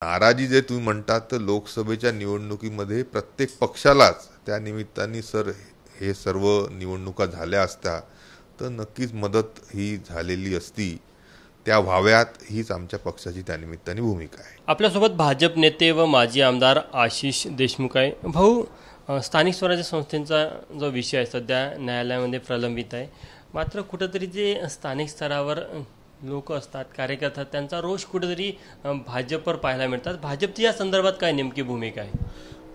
नाराजी जे तुम्ही म्हणतात तर लोकसभेच्या निवडणुकीमध्ये प्रत्येक पक्षालाच त्या निमित्ताने हे सर्व निवडणुका झाल्या असत्या तर नक्कीच मदत ही झालेली असती, त्या व्हाव्यात हीच आमच्या पक्षाची त्या निमित्ताने भूमिका आहे। आपल्यासोबत भाजप नेते व माजी आमदार आशिष देशमुख आहे। भाऊ, स्थानिक स्वराज्य संस्थेचा जो विषय आहे सध्या न्यायालयामध्ये प्रलंबित आहे, मात्र कुठेतरी जे स्थानिक स्तरावर लोक असतात, कार्यकर्ते, त्यांचा रोष कुठेतरी भाजपवर पाहायला मिळतात। भाजपची या संदर्भात काय नेमकी भूमिका आहे?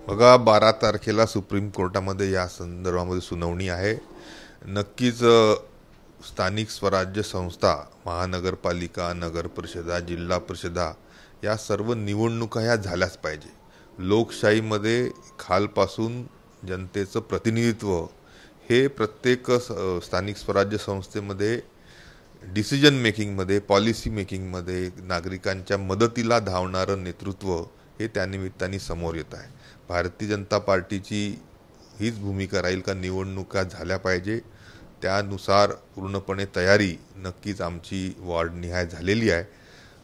बघा, 12 तारखेला सुप्रीम कोर्टामध्ये या संदर्भामध्ये सुनावणी आहे। नक्कीच स्थानिक स्वराज्य संस्था, महानगरपालिका, नगर परिषदा, जिल्हा परिषदा या सर्व निवडणुका ह्या झाल्याच पाहिजे। लोकशाहीमध्ये खालपासून जनतेचं प्रतिनिधित्व हे प्रत्येक स्थानिक स्वराज्य संस्थेमध्ये डिसिजन मेकिंगमध्ये, पॉलिसी मेकिंगमध्ये नागरिकांच्या मदतीला धावणारं नेतृत्व हे त्यानिमित्ताने समोर येत आहे। भारतीय जनता पार्टीची हीच भूमिका राहील का निवडणुका झाल्या पाहिजे, त्यानुसार पूर्णपणे तयारी नक्कीच आमची वॉर्डनिहाय झालेली आहे।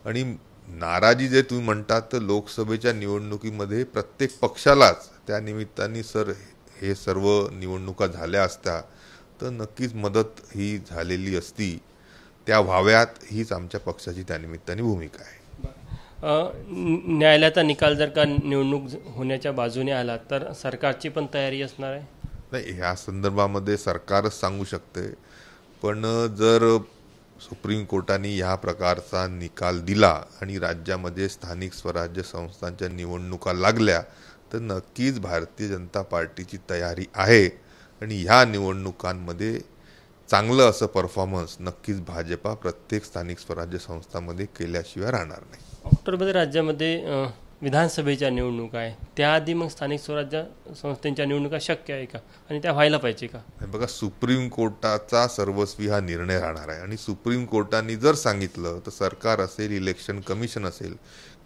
आणि नाराजी जे तुम्ही म्हणतात तर लोकसभेच्या निवडणुकीमध्ये प्रत्येक पक्षालाच त्या निमित्ताने हे सर्व निवडणुका झाल्या असत्या तर नक्कीच मदत ही झालेली असती, त्या व्हाव्यात हीच आमच्या पक्षाची त्या निमित्ताने भूमिका आहे। न्यायालयाचा निकाल जर का निवडणूक होण्याच्या बाजूने आला तर सरकारची पण तयारी असणार आहे? नाही, ह्या संदर्भामध्ये सरकारच सांगू शकते, पण जर सुप्रीम कोर्टाने ह्या प्रकारचा निकाल दिला आणि राज्यामध्ये स्थानिक स्वराज्य संस्थांच्या निवडणुका लागल्या तर नक्कीच भारतीय जनता पार्टीची तयारी आहे आणि ह्या निवडणुकांमध्ये चांगलं असं परफॉर्मन्स नक्कीच भाजपा प्रत्येक स्थानिक स्वराज्य संस्थांमध्ये केल्याशिवाय राहणार नाही। ऑक्टोबरमध्ये राज्यामध्ये विधानसभेच्या निवडणुका आहे, त्याआधी मग स्थानिक स्वराज्य संस्थांच्या निवडणुका शक्य आहे का आणि त्या व्हायला पाहिजे का? बघा, सुप्रीम कोर्टाचा सर्वस्वी हा निर्णय राहणार आहे आणि सुप्रीम कोर्टाने जर सांगितलं तर सरकार असेल, इलेक्शन कमिशन असेल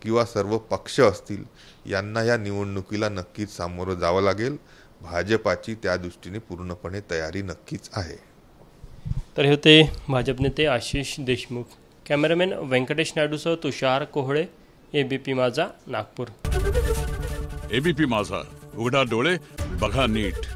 किंवा सर्व पक्ष असतील यांना या निवडणुकीला नक्कीच सामोरं जावं लागेल। भाजपाची त्या दृष्टीने पूर्णपणे तयारी नक्कीच आहे। तर हे होते भाजप नेते आशिष देशमुख। कॅमेरामॅन व्यंकटेश नायडूसह तुषार कोहळे, एबीपी माझा, नागपूर। एबीपी माझा, उघडा डोळे बघा नीट।